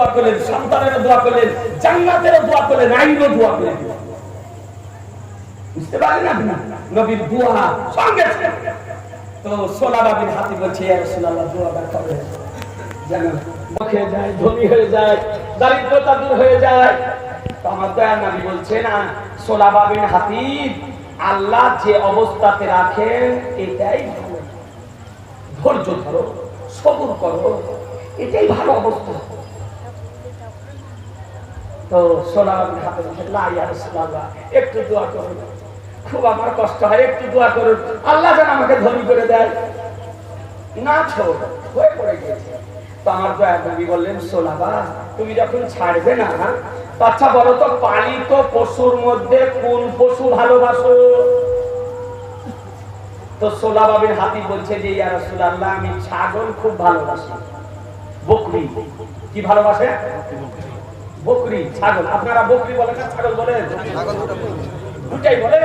দোয়া করলেন, সন্তানের দোয়া করলেন, জান্নাতের দোয়া করলেন, আইনও দোয়া করলেন। বুঝতে পারলেন না? নবীর দোয়া সঙ্গে তো সোলাবা বিন হাতিব বলছে, ইয়া রাসূলুল্লাহ দোয়াটা কবে যেন মুখে যায়, ধনী হয়ে যায়, দারিদ্রতা দূর হয়ে যায়। তো আমার দয়ার নবী বলছেন, সোলাবা বিন হাতিব, আল্লাহ যে অবস্থাতে রাখেন এটাই ভালো, ধৈর্য ধরো, সবুর করো, এটাই ভালো অবস্থা। তো সোলাবা বিন হাতিব বলছেন, লা ইয়া রাসূলুল্লাহ, একটু দোয়া করুন, খুব আমার কষ্ট হয়, একটু দোয়া করুন, আল্লাহ যেন আমাকে ধনী করে দেয়। না ছোট হয়ে পড়ে গিয়েছে। তো আমার দয়ার নবী বললেন, সোলাবা তুমি যখন ছাড়বে না, আচ্ছা বলো তো পালিত পশুর মধ্যে কোন পশু ভালোবাসো? তো সোলাবা বিন হাতিব বলছে যে, ইয়া রাসূলুল্লাহ আমি ছাগল খুব ভালোবাসি। বকরি কি ভালোবাসে? বকরি, ছাগল। আপনারা বকরি বলেন না ছাগল বলেন? দুটাই বলেন,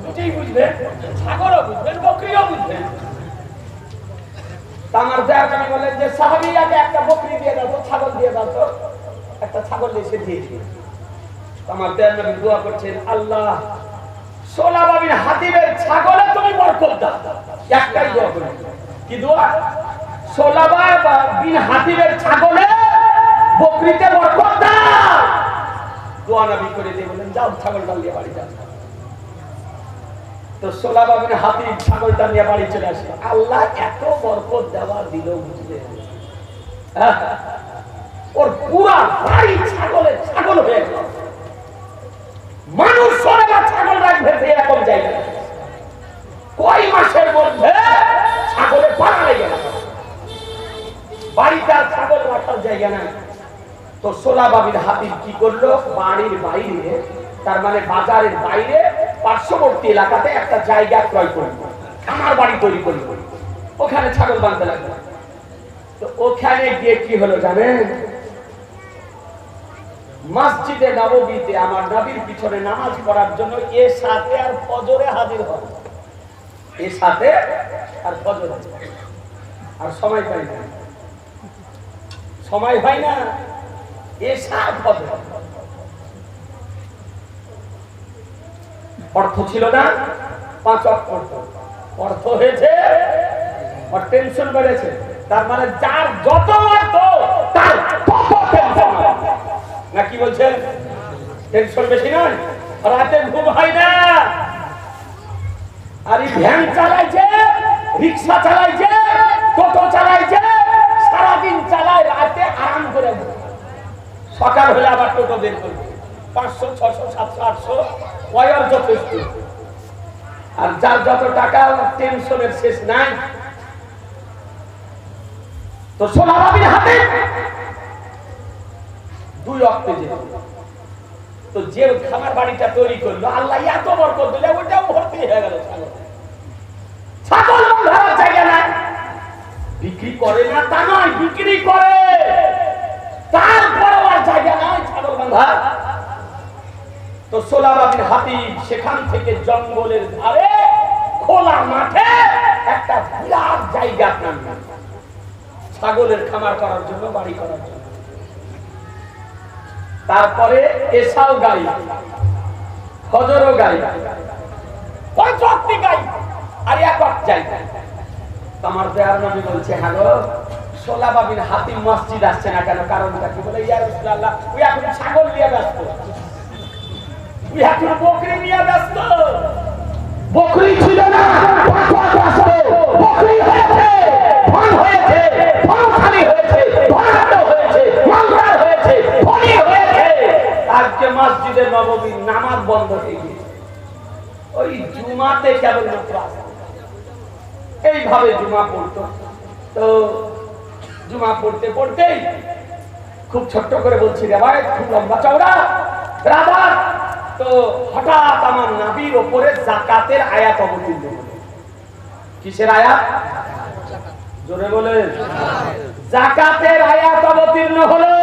দুটাই বুঝবেন, ছাগলও বুঝবেন, বকরিও বুঝবেন। আমার দয়ার নবী বলেন যে, সাহাবীয়াকে একটা বকরি দিয়ে দাও, ছাগল দিয়ে দাও, তো একটা ছাগল এসে দিয়েছে। আমার দয়ার নবী দোয়া করছেন, আল্লাহ সোলাবা বিন হাতিবের ছাগলে তুমি বরকত দাও। একটাই দোয়া করেন, কি দোয়া? সোলাবা বিন হাতিবের ছাগলে বকরিতে বরকত দাও। দোয়া নবী করে দিয়ে বলেন, যাও ছাগলটা নিয়ে বাড়ি যাও। তো সোলাবা বিন হাতিব ছাগলটা নিয়ে বাড়ি চলে আসে। আল্লাহ এত বরকত দেওয়া দিল, বুঝলে ওর পুরা বাড়ি ছাগলের ছাগল হয়ে গেল। মানুষ সোলাবা ছাগল রাখবে এরকম জায়গা, কয় মাসের মধ্যে ছাগলে পাড়া লেগে গেল, বাড়িতে আর ছাগল রাখার জায়গা নাই। তো সোলাবা বিন হাতিব কি করলো, বাড়ির বাইরে, তার মানে বাজারের বাইরে পার্শ্ববর্তী এলাকাতে একটা জায়গা ক্রয় করল, আমার বাড়ি তৈরি করল, ওখানে ছাগল বাঁধতে লাগলো। তো ওখানে গিয়ে কি হলো জানেন? মসজিদে নববীতে আমার নবীর পিছনে নামাজ পড়ার জন্য এর সাথে আর ফজরে হাজির হয়, এর সাথে আর ফজরে, আর সময় পাই না, সময় হয় না, এর সাথে ফজর। অর্থ ছিল না, 5 ওয়াক্ত অর্থ হয়েছে, আর টেনশন বেড়েছে। তার মানে যার যত অর্থ তার তত টেনশন, না কি বলছেন? টেনশন বেশি নয়, রাতে ঘুম হয় না, আর এই ভ্যান চালাইছে, রিক্সা চালাইছে, টোটো চালাইছে, সারাদিন চালায়, রাতে আরাম করে, সকাল হলে আবার টোটো বের করবে, 500, 600, 700, 800 ওয়ার যথেষ্ট। আর যার যত টাকা, টেনশনের শেষ নাই। তো সোলাবা বিন হাতিব 2 ওয়াক্তে যেত। তো যে খামার বাড়িটা তৈরি করলো, আল্লাহ এত বরকত দিলে ওটাও ভর্তি হয়ে গেল ছাগল। ছাগল ধরার জায়গা নাই, বিক্রি করে না তা নয়, বিক্রি করে, তারপরেও আর জায়গা নাই ছাগল বাঁধা। তো সোলাবা বিন হাতিব সেখান থেকে জঙ্গলের ধারে খোলা মাঠে একটা বিরাট জায়গা কিনলেন ছাগলের খামার করার জন্য, বাড়ি করার জন্য। তারপরে এসাও গাই, ফজরও গাই, 5 গাই, আর 1 জায়গা। আমার দয়ার নবী বলছে, হ্যাঁ গো সোলাবা বিন হাতিব মসজিদ আসছে না কেন? কারণটা কি? বলে, ইয়া রাসূলুল্লাহ ওই এখন ছাগল নিয়ে ব্যস্ত, ওই এখন বকরি নিয়ে ব্যস্ত। বকরি ছিল না, বকরি হয়েছে, ধন হয়েছে, ধনশালী হয়েছে, ধনাঢ্য হয়েছে, মালদার হয়েছে, ধনী হয়েছে। আজকে মসজিদে নববীর নামাজ বন্ধ হয়ে গিয়েছে, ওই জুমাতে কেবলমাত্র আসে, এইভাবে জুমা পড়তো। তো জুমা পড়তে পড়তেই খুব ছোট্ট করে বলছি রে ভাই, খুব লম্বা চওড়া রাবার। তো হঠাৎ আমার নাভির উপরে যাকাতের আয়াত অবতীর্ণ হলো। কিসের আয়াত? জোরে বলেন। যাকাতের আয়াত অবতীর্ণ হলো,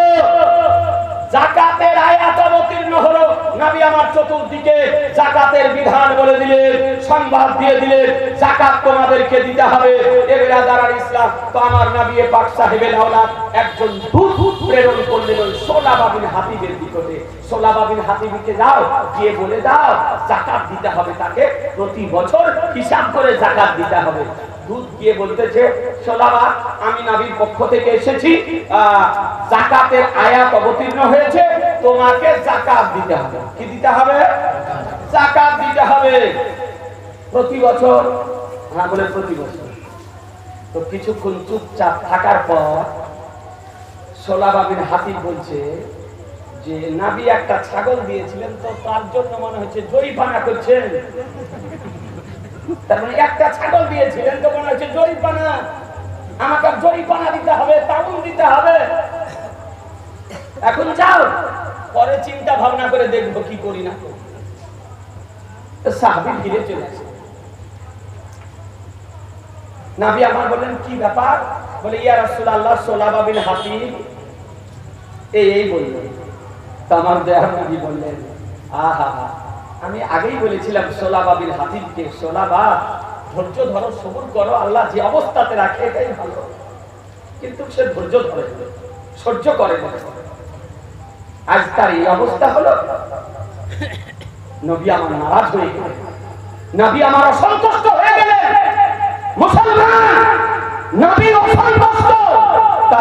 যাকাতের আয়াত অবতীর্ণ হলো। নবী আমার চতুর্দিকে যাকাতের বিধান বলে দিলেন, সংবাদ দিয়ে দিলেন, যাকাত তোমাদেরকে দিতে হবে। এ বেরাদার ইসলাম। তো আমার নবী পাক সাহেবের আওলাদ একজন দূত প্রেরণ করলেন ওই সোলাবা বিন হাতিবের নিকটে। সোলাবা বিন হাতিবকে যাও, গিয়ে বলে দাও যাকাত দিতে হবে, তাকে প্রতি বছর হিসাব করে যাকাত দিতে হবে। দুধ গিয়ে বলতেছে, সোলাবা আমি নবীর পক্ষ থেকে এসেছি, যাকাতের আয়াত অবতীর্ণ হয়েছে, তোমাকে যাকাত দিতে হবে। কি দিতে হবে? যাকাত দিতে হবে প্রতি বছর। হ্যাঁ বলে প্রতি বছর। তো কিছুক্ষণ চুপচাপ থাকার পর সোলাবা বিন হাতিব বলছে যে নবী একটা ছাগল দিয়েছিলেন, তো তার জন্য মনে হচ্ছে জরিমানা করছেন। তার মানে একটা ছাগল দিয়েছিলেন তো মনে হচ্ছে জরিমানা, আমাকে জরিমানা দিতে হবে, তাউন দিতে হবে। এখন যাও, পরে চিন্তা ভাবনা করে দেখবো কি করি না করি। সাহাবী ফিরে চলে আসে। নবী আমার বললেন কি ব্যাপার? বলে ইয়া রাসূলুল্লাহ সোলাবা বিন হাতিব এই বললেন। তো আমার দয়ার নবী বললেন, আহা আমি আগেই বলেছিলাম সোলাবা বিন হাতিবকে, সোলাবা ধৈর্য ধরো, সবুর করো, আল্লাহ যে অবস্থাতে রাখে এটাই ভালো। কিন্তু সে ধৈর্য ধরে, সহ্য করে না। আজ তার এই অবস্থা হলো। নবী আমার নারাজ হয়ে গেলেন, নবী আমার অসন্তুষ্ট হয়ে গেলেন। মুসলমান নবী অসন্তুষ্ট,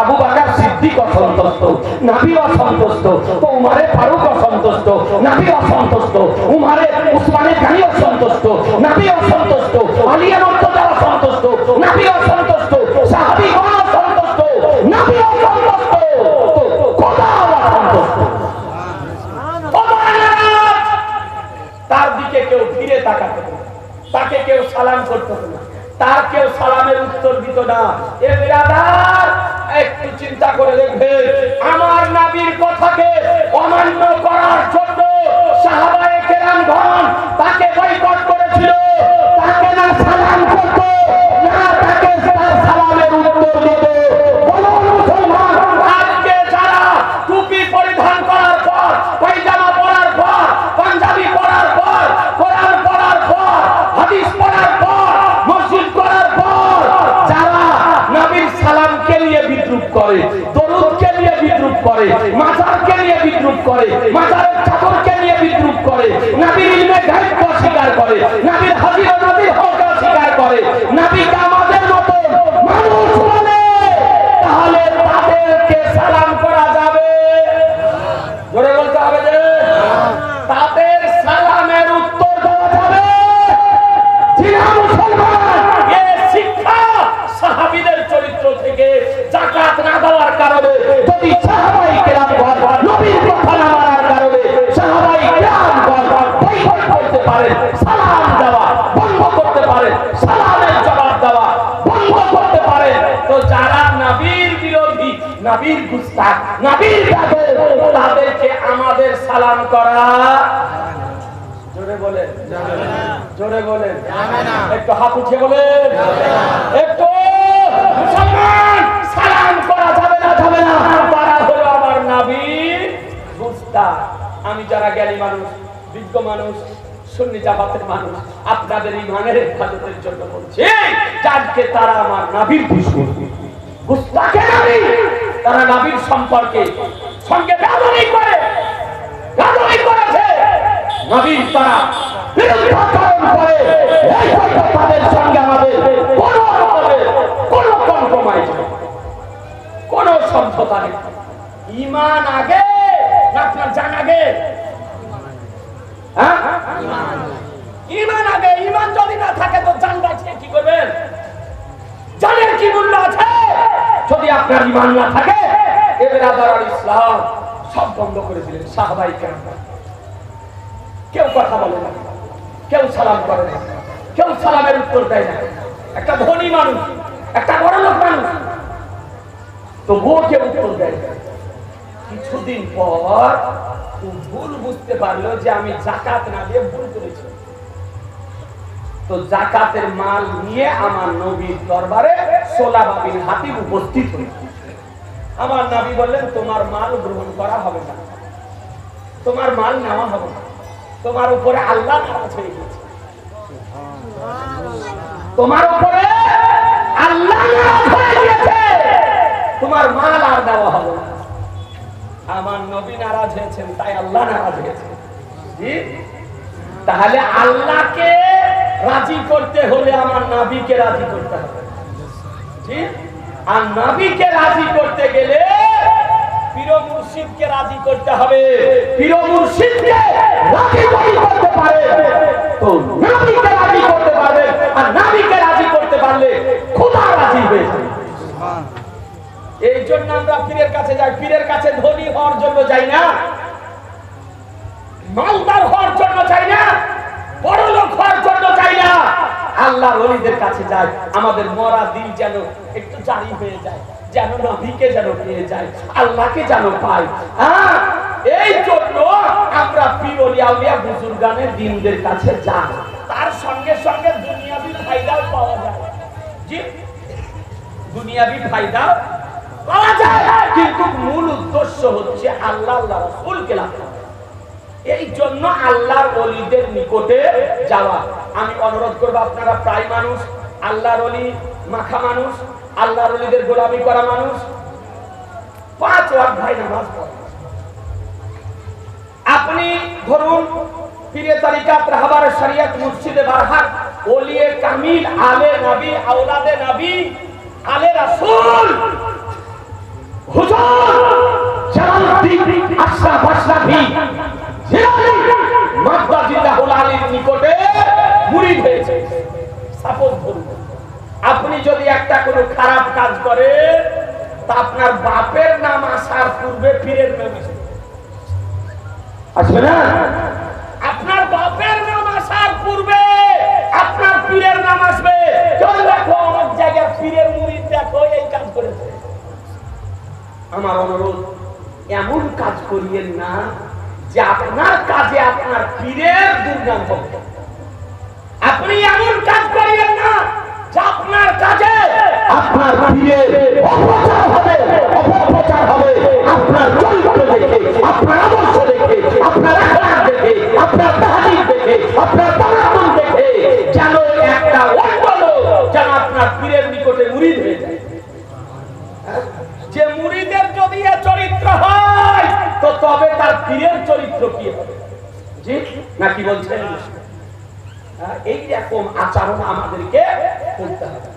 আবু বকর সিদ্দিক অসন্তুষ্ট, নবী অসন্তুষ্ট, তো উমরে ফারুক অসন্তুষ্ট, নবী অসন্তুষ্ট, উমরে উসমানে গানি অসন্তুষ্ট, নবী অসন্তুষ্ট, আলী মুর্তজা অসন্তুষ্ট, নবী অসন্তুষ্ট, সাহাবীগণ অসন্তুষ্ট, নবী অসন্তুষ্ট, তো খোদা অসন্তুষ্ট। তার দিকে কেউ ফিরে তাকাতো না, তাকে কেউ সালাম করতো না, তার কেউ সালামের উত্তর দিত না। এ বিরাদার, একটু চিন্তা করে দেখবে, আমার নবীর কথাকে অমান্য করার জন্য সাহাবায়ে কেরামগণ তাকে বয়কট করেছিল। তাকে না সালাম করত, না তাকে তার সালামের উত্তর দিত। বলুন মুসলমান, আজকে যারা টুপি পরিধান করার পর, পায়জামা পরার পর, পাঞ্জাবি পরার পর, কোরআন পড়ার পর, হাদিস পড়ার পর, মসজিদ করার পর যারা নবীর সালামকে নিয়ে বিদ্রুপ করে, দরুদকে নিয়ে বিদ্রুপ করে, মাজারকে নিয়ে বিদ্রুপ করে, মাজারের চাদরকে নিয়ে বিদ্রুপ করে, নবীর ইলমে গায়বকে অস্বীকার করে, নবীর হাজির ও নবীর হককে অস্বীকার করে, নবীকে আমাদের মতো মানুষ বলে, তাহলে তাদেরকে সালাম করা যাবে? জোরে বলতে হবে যে তাদের সালামের উত্তর দেওয়া যাবে? জিনা মুসলমান, এই শিক্ষা সাহাবীদের চরিত্র থেকে। যাকাত না দেওয়ার কারণে যদি সাহাবায়ে কেরামগণ নবীর কথা না মানার কারণে সাহাবায়ে কেরামগণ বয়কট করতে পারেন, সালাম দেওয়া বন্ধ করতে পারেন, সালামের জবাব দেওয়া বন্ধ করতে পারেন, তো যারা নবীর বিরোধী, নবীর গুস্তাখ, নবীর গাদর, তাদেরকে আমাদের সালাম করা জোরে বলেন, জোরে বলেন, একটু হাত উঠে বলেন, একটু মুসলমান সালাম করা যাবে না? যাবে না। তারা হলো আমার নবীর গুস্তাখ। আমি যারা জ্ঞানী মানুষ, বিজ্ঞ মানুষ, সুন্নি জামাতের মানুষ, আপনাদের ইমানের হেফাজতের জন্য বলছি, আজকে তারা আমার নবীর দুশমন, গুস্তাখে নবী। তারা নবীর সম্পর্কে সঙ্গে বেয়াদবি করে, বেয়াদবি করেছে, নবীর তারা বিরুদ্ধাচরণ করে। এই জন্য তাদের সঙ্গে আমাদের কোনো রকমের কোনো কম্প্রোমাইজ নেই, কোনো সমঝোতা নেই। ঈমান আগে না আপনার জান আগে? হ্যাঁ, ঈমান আগে। ঈমান যদি না থাকে তো জান বাঁচিয়ে কি করবেন? জানের কি মূল্য আছে যদি আপনার ঈমান না থাকে? এ বিরাদার ইসলাম সব বন্ধ করে দিলেন সাহাবায়ে কেরাম। কেউ কথা বলে না, কেউ সালাম করে না, কেউ সালামের উত্তর দেয় না। একটা ধনী মানুষ, একটা বড়লোক মানুষ, তবুও কেউ উত্তর দেয় না। কিছুদিন পর ভুল বুঝতে পারলো যে আমি যাকাত না দিয়ে ভুল করেছি। তো যাকাতের মাল নিয়ে আমার নবীর দরবারে সোলাবা বিন হাতিব উপস্থিত হল। আমার নবী বললেন, তোমার মাল গ্রহণ করা হবে না, তোমার মাল নেওয়া হবে না, তোমার উপরে আল্লাহ নারাজ হয়ে গেছে, তোমার উপরে আল্লাহ নারাজ হয়ে গেছে, তোমার মাল আর দেওয়া হবে না। নবী নারাজ হয়েছেন, তাই আল্লাহ নারাজ হয়েছেন। জি, তাহলে আল্লাহকে রাজি করতে হলে আমার নবীকে রাজি করতে হবে। জি, আর নবীকে রাজি করতে গেলে পীর মুর্শিদকে রাজি করতে হবে। পীর মুর্শিদকে রাজি করতে পারে তো নবীকে রাজি করতে পারবে, আর নবীকে রাজি করতে পারলে খোদা রাজি হয়ে যাবে। এই জন্য আমরা পীরের কাছে যাই। পীরের কাছে ধনী হওয়ার জন্য যাই না, মালদার হওয়ার জন্য যাই না, বড় লোক হওয়ার জন্য যাই না। আল্লাহর ওলিদের কাছে যাই আমাদের মরা দিল যেন একটু জারি হয়ে যায়, যেন নবীকে যেন পেয়ে যায়, আল্লাহকে যেন পাই। হ্যাঁ, এই জন্য আমরা পীর ওলি আউলিয়া বুজুর্গানের দিনদের কাছে যাই। তার সঙ্গে সঙ্গে দুনিয়াবি ফায়দাও পাওয়া যায়। জি, দুনিয়াবি ফায়দা পাওয়া যায়, কিন্তু মূল উদ্দেশ্য হচ্ছে আল্লাহ আল্লাহ রাসূলকে লাভ করা। এই জন্য আল্লাহর ওলিদের নিকটে যাওয়া। আমি অনুরোধ করব, আপনারা প্রায় মানুষ, আল্লাহর ওলি মাখা মানুষ, আল্লাহর ওলিদের গোলামি করা মানুষ, 5 ওয়াক্ত ভাই নামাজ পড়ে। আপনি ধরুন পীরে তরিকাত রাহবার শরীয়ত মুর্শিদে বারহাক ওলিয়ে কামিল আলে নবী আওলাদে নবী আলে রাসূল হুজুর জালালউদ্দিন আশরাফ আশরাফি জিলানী মাদ্দাজিল্লাহুল আলীর নিকটে মুরিদ হয়েছে। সাপোজ ধরুন আপনি যদি একটা কোনো খারাপ কাজ করে, তা আপনার বাপের নাম আসার পূর্বে পীরের নাম আসবে না? আপনার বাপের নাম আসার পূর্বে আপনার পীরের নাম আসবে। চল দেখো অনেক জায়গায় পীরের মুরিদ দেখো এই কাজ করেছে। আমার অনুরোধ, এমন কাজ করিয়েন না যে আপনার কাজে আপনার পীরের দুর্নাম হবে। আপনি এমন কাজ করিয়েন না যে আপনার কাজে আপনার পীরের অপপ্রচার হবে, অপপ্রচার হবে। আপনার চরিত্র দেখে, আপনার আদর্শ দেখে, আপনার আখলাক দেখে, আপনার তাহদীব দেখে, আপনার তামাদ্দুন দেখে যেন একটা অন্তর যেন আপনার পীরের নিকটে মুরিদ হয়ে যায়। যে মুরিদের যদি এ চরিত্র হয়, তো তবে তার পীরের চরিত্র কি হবে? জি নাকি বলছেন? এই রকম আচরণ আমাদেরকে করতে হবে।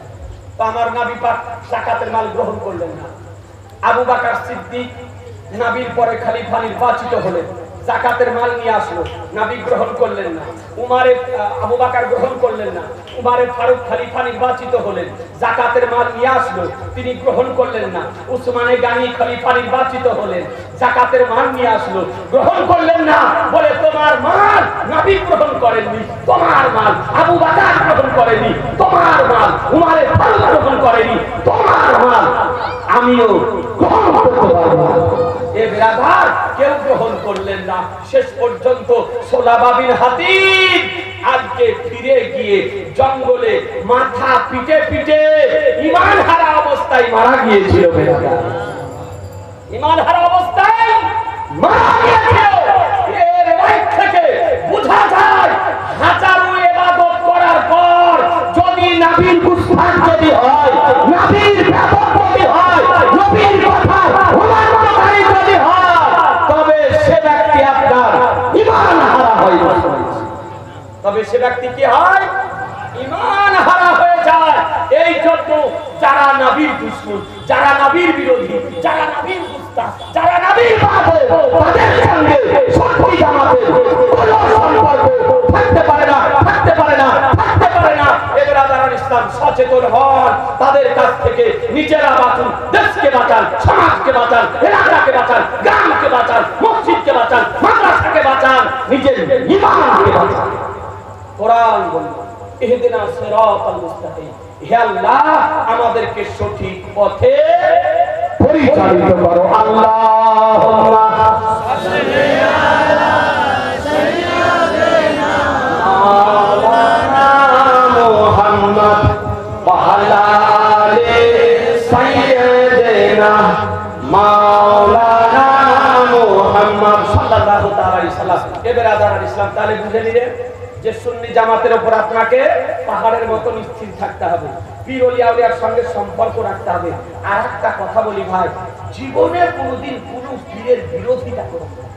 তো আমার নবী পাক যাকাতের মাল গ্রহণ করলেন না। আবু বকর সিদ্দিক নবীর পরে খলিফা নির্বাচিত হলেন, যাকাতের মাল নিয়ে আসলো, নবী গ্রহণ করলেন না। আবু বকর গ্রহণ করলেন না। উমারে ফারুক খলিফা নির্বাচিত হলেন, যাকাতের মাল নিয়ে আসলো, তিনি গ্রহণ করলেন না। উসমানে গানি খলিফা নির্বাচিত হলেন, যাকাতের মাল নিয়ে আসলো, গ্রহণ করলেন না। বলে তোমার মাল নবী গ্রহণ করেননি, তোমার মাল আবু বকর গ্রহণ করেনি, তোমার মাল উমারে ফারুক গ্রহণ করেনি, তোমার মাল আমিও গ্রহণ করতে পারবো না। এ ব্রাদার কেউ গ্রহণ করলেন না। শেষ পর্যন্ত সোলাবা বিন হাতিব আজকে ফিরে গিয়ে জঙ্গলে মাথা পিটে পিটে ঈমান হারা অবস্থায় মারা গিয়েছিল। ঈমান হারা অবস্থায় মারা গিয়েছিল। এর বাইরে থেকে বোঝা যায় হাজারো ইবাদত করার পর যদি নবীর গুস্তাখ যদি হয়, নবীর ব্যাপক যদি হয়, নবীর কথা অমান্যকারী যদি হয়, তবে সে ব্যক্তি আপনার ঈমান হারা হয়ে যায়। তবে সে ব্যক্তি কি হয়? ঈমান হারা হয়ে যায়। এই জন্য যারা নবীর দুশমন, যারা নবীর বিরোধী, যারা নবীর গুস্তাখ, যারা নবীর বাদে, তাদের সঙ্গে সত্যি জামাতের কোনো সম্পর্ক থাকতে পারে না, থাকতে পারে না, থাকতে পারে না। এবারে যারা ইসলাম সচেতন হন, তাদের কাছ থেকে নিজেরা বাঁচুন, দেশকে বাঁচান, সমাজকে বাঁচান, এলাকাকে বাঁচান, গ্রামকে বাঁচান, মসজিদকে বাঁচান, মাদ্রাসাকে বাঁচান, নিজের ঈমানকে বাঁচান। কোরআন বলল ইহদিনা সিরাতাল মুস্তাকিম, হে আল্লাহ আমাদেরকে সঠিক পথে পরিচালিত করো। আল্লাহুম্মা সাল্লি আলা সাইয়্যিদিনা মাওলানা মুহাম্মদ ওয়া আলা আলি সাইয়্যিদিনা মাওলানা মুহাম্মদ সাল্লাল্লাহু তাআলা আলাইহি সাল্লাম। এবারে আদার ইসলাম তাহলে বুঝে নিলেন যে সুন্নি জামাতের উপর আপনাকে পাহাড়ের মতন স্থির থাকতে হবে, পীর ওলি আউলিয়ার সঙ্গে সম্পর্ক রাখতে হবে। আর একটা কথা বলি ভাই, জীবনে কোনোদিন কোনো পীরের বিরোধিতা করবে না।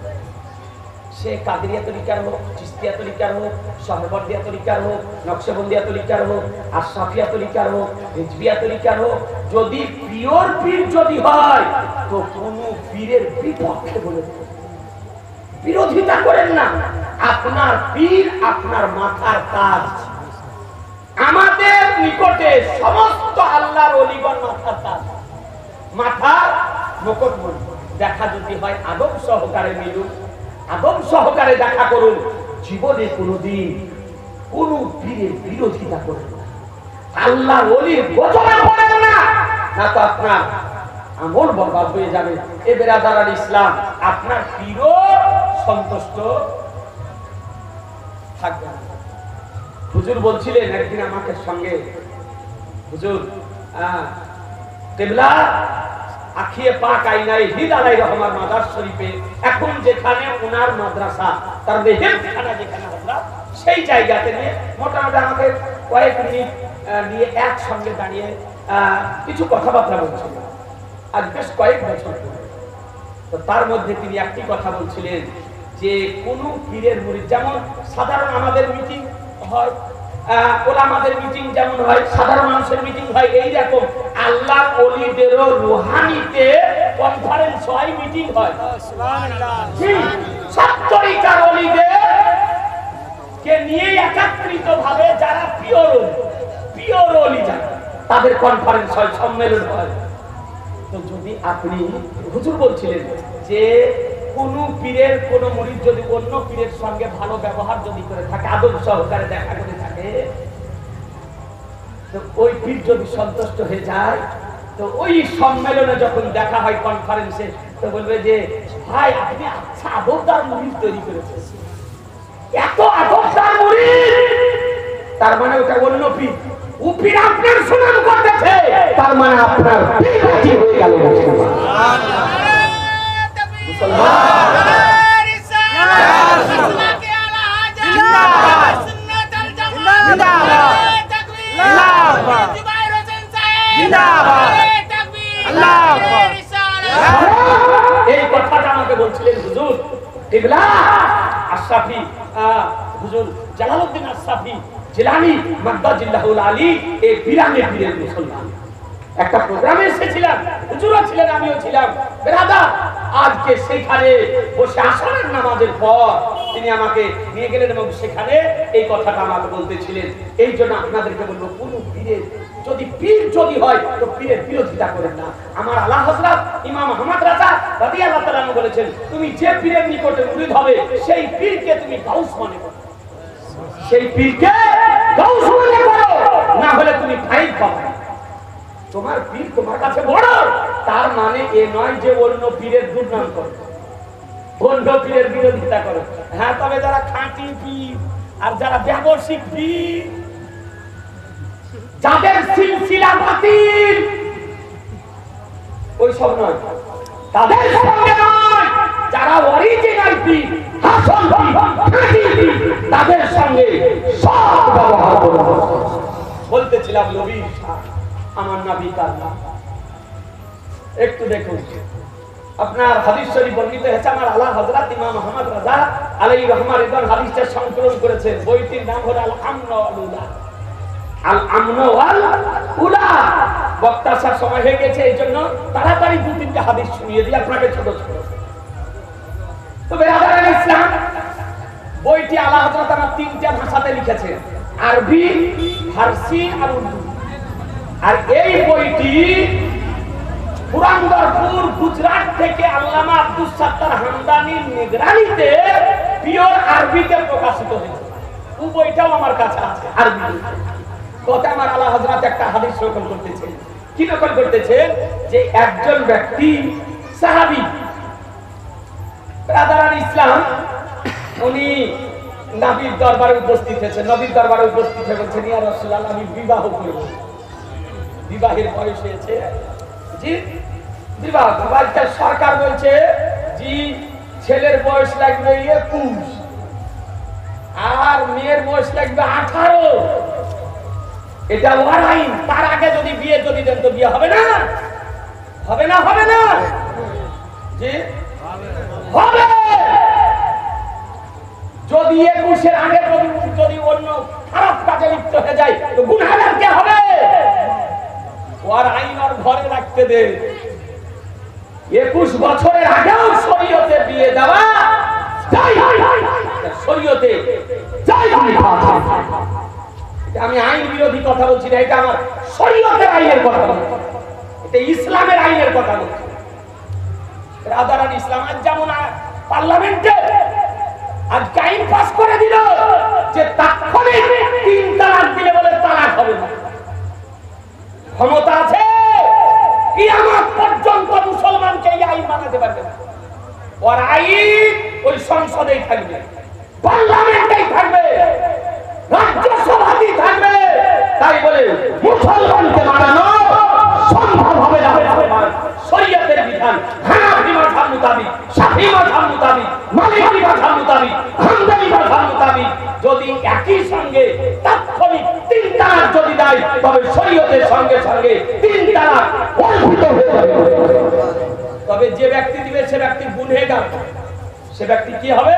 সে কাদেরিয়া তরিকার হোক, চিস্তিয়া তরিকার হোক, সহবর্দিয়া তরিকার হোক, নকশবন্দিয়া তরিকার হোক, আশরাফিয়া তরিকার হোক, রিজভিয়া তরিকার হোক, যদি পিওর পীর যদি হয় তো কোনো পীরের বিপক্ষে বলে বিরোধিতা করেন না। আপনার পীর আপনার মাথার কাজ। আমাদের নিকটে সমস্ত আল্লাহর ওলিগণ মাথার কাজ, মাথার মুকুট মণি। দেখা যদি হয় আদব সহকারে মিলুন, আদব সহকারে দেখা করুন। জীবনে কোনোদিন কোন পীরের বিরোধিতা করেন না, আল্লাহর ওলির গজবে পড়েন না, না তো আপনার আমল বরবাদ হয়ে যাবে। এ বেরাদার ইসলাম, আপনার পীরও সন্তুষ্ট থাকবে না। হুজুর বলছিলেন একদিন আমাকে সঙ্গে, হুজুর কিবলা আখিয়ে পাক আইনায় হিদ আলাই রহমান মাদার শরীফে এখন যেখানে ওনার মাদ্রাসা, তার মেহেরখানা যেখানে আমরা সেই জায়গাতে নিয়ে মোটামুটি আমাকে কয়েক মিনিট নিয়ে একসঙ্গে দাঁড়িয়ে কিছু কথাবার্তা বলছিলেন। আজ বেশ কয়েক বছর ধরে। তো তার মধ্যে তিনি একটি কথা বলছিলেন যে কোন পীরের মুরিদ, যেমন সাধারণ আমাদের মিটিং হয়, ওলামাদের মিটিং যেমন হয়, সাধারণ মানুষের মিটিং হয়, এই রকম আল্লাহ ওলিদেরও রুহানিতে কনফারেন্স হয়, মিটিং হয়। সব তরিকার ওলিদের কে নিয়ে একত্রিত ভাবে যারা পিওর ওলি যারা, তাদের কনফারেন্স হয়, সম্মেলন হয়। তো যদি আপনি, হুজুর বলছিলেন যে কোন পীরের কোন মুরিদ যদি অন্য পীরের সঙ্গে ভালো ব্যবহার যদি করে থাকে, আদব সহকারে দেখা করে থাকে, তো ওই পীর যদি সন্তুষ্ট হয়ে যায়, তো ওই সম্মেলনে যখন দেখা হয় কনফারেন্সে, তো বলবে যে ভাই আপনি আচ্ছা আদবদার মুরিদ তৈরি করেছেন, এত আদবদার মুরিদ, তার মানে ওটা অন্য পীর। ও পীর আপনার সুনাম করতেছে, তার মানে আপনার পীর রাজি হয়ে গেল। এই কথাটা আমাকে বলছিলেন হুজুর কিবলা আশরাফি, হুজুর জালালউদ্দিন আশরাফি জিলানী মাদ্দাজিল্লাহুল আলী, এই পিরামিড পীরের মুসলমান। একটা প্রোগ্রামে এসেছিলাম, হুজুরও ছিলেন, আমিও ছিলাম। বেরাদার আজকে সেখানে বসে আসরের নামাজের পর তিনি আমাকে নিয়ে গেলেন এবং সেখানে এই কথাটা আমাকে বলতেছিলেন। এই জন্য আপনাদেরকে বলবো, কোন পীরের যদি পীর যদি হয় তো পীরের বিরোধিতা করেন না। আমার আলা হযরত ইমাম আহমদ রাজা রাদিয়াল্লাহু তাআলা বলেছেন, তুমি যে পীরের নিকটে মুরিদ হবে সেই পীরকে তুমি গাউস মনে করো, সেই পীরকে গাউস মনে করো, না হলে তুমি ফাইল পাবে। তোমার পীর তোমার কাছে বড়, তার মানে এ নয় যে অন্য পীরের দুর্নাম করো, অন্য পীরের বিরোধিতা করো। হ্যাঁ, তবে যারা খাঁটি পীর আর যারা ব্যবসায়িক পীর, যাদের সিলসিলা বাতিল, ওই সব নয়, তাদের সঙ্গে নয়। যারা অরিজিনাল পীর, আসল পীর, খাঁটি পীর, তাদের সঙ্গে সৎ ব্যবহার করো। বলতেছিলাম নবীর আমার নবী তার নাম একটু দেখুন। আপনার হাদিস শরীফ বর্ণিত হয়েছে, আমার আলা হযরত ইমাম আহমদ রাজা আলাইহির রহমান রিদওয়ান হাদিসটা সংকলন করেছেন। বইটির নাম হলো আল আমন ওয়াল উলা। আল আমন ওয়াল উলা। বক্তা আসার সময় হয়ে গেছে, এই জন্য তাড়াতাড়ি দু তিনটা হাদিস শুনিয়ে দিই আপনাকে ছোট ছোট। তো বেরাদার ইসলাম, বইটি আলা হযরত আমার তিনটা ভাষাতে লিখেছেন, আরবি, ফারসি আর উর্দু। আর এই বইটি পুরান্দরপুর গুজরাট থেকে আল্লামা আব্দুস সাত্তার হামদানির নিগরানিতে পিওর আরবিতে প্রকাশিত হয়েছে। ওই বইটাও আমার কাছে আছে আরবি। কথা আমার আলা হযরত একটা হাদিস নকল করতেছেন। কি নকল করতেছেন? যে একজন ব্যক্তি সাহাবী, ব্রাদার ইসলাম, উনি নবীর দরবারে উপস্থিত হয়েছে। নবীর দরবারে উপস্থিত হয়ে বলছেন, ইয়া রাসূলুল্লাহ, আমি বিবাহ করব। বিবাহের বয়স হয়েছে, জি বিবাহ। সরকার বলছে জি ছেলের বয়স লাগবে 21 আর মেয়ের বয়স লাগবে 18। এটা ওয়ার আইন। তার আগে যদি বিয়ে যদি দেন তো বিয়ে হবে না, হবে না, হবে না। যে হবে। যদি 21-এর আগে যদি অন্য খারাপ কাজে লিপ্ত হয়ে যায় তো গুনাহগার কে হবে? ওর আইন ওর ঘরে রাখতে দে। 21 বছরের আগেও শরীয়তে বিয়ে দেওয়া শরীয়তে আমি আইন বিরোধী কথা বলছি না, এটা আমার শরীয়তের আইনের কথা বলছি, এটা ইসলামের আইনের কথা বলছি। রাদারান ইসলাম আজ যেমন পার্লামেন্টে আজ আইন পাস করে দিল যে তাৎক্ষণিক 3 তালাক দিলে বলে তালাক হবে না। ক্ষমতা আছে কিয়ামত পর্যন্ত মুসলমানকে এই আইন বানাতে পারবে না। ওর আইন ওই সংসদেই থাকবে, পার্লামেন্টেই থাকবে, রাজ্যসভাতেই থাকবে। তাই বলে মুসলমানকে মানানো সম্ভব হবে না। শরীয়তের বিধান হানাফি মাযহাব মোতাবেক, শাফিঈ মাযহাব মোতাবেক, মালিকি মাযহাব মোতাবেক, হাম্বলি মাযহাব মোতাবেক যদি একই সঙ্গে তাৎক্ষণিক 3 তালাক যদি দেয় তবে শরীয়তের সঙ্গে সঙ্গে 3 তালাক অর্জিত হয়ে যাবে। তবে যে ব্যক্তি দিবে সে ব্যক্তি গুনহগার, সে ব্যক্তি কি হবে?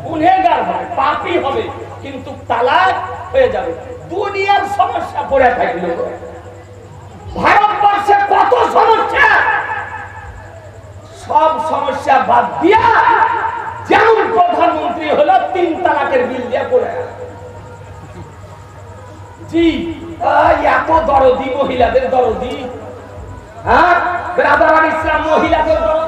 গুনহগার হবে, পাপী হবে, কিন্তু তালাক হয়ে যাবে। দুনিয়ার সমস্যা পড়ে থাকলো, ভারতবর্ষে কত সমস্যা, সব সমস্যা বাদ দিয়া যেমন প্রধানমন্ত্রী হলো 3 তালাকের বিল দিয়ে পড়ে জি এত দরদি, মহিলাদের দরদি। হ্যাঁ, ব্রাদার ইসলাম মহিলাদের দরদি।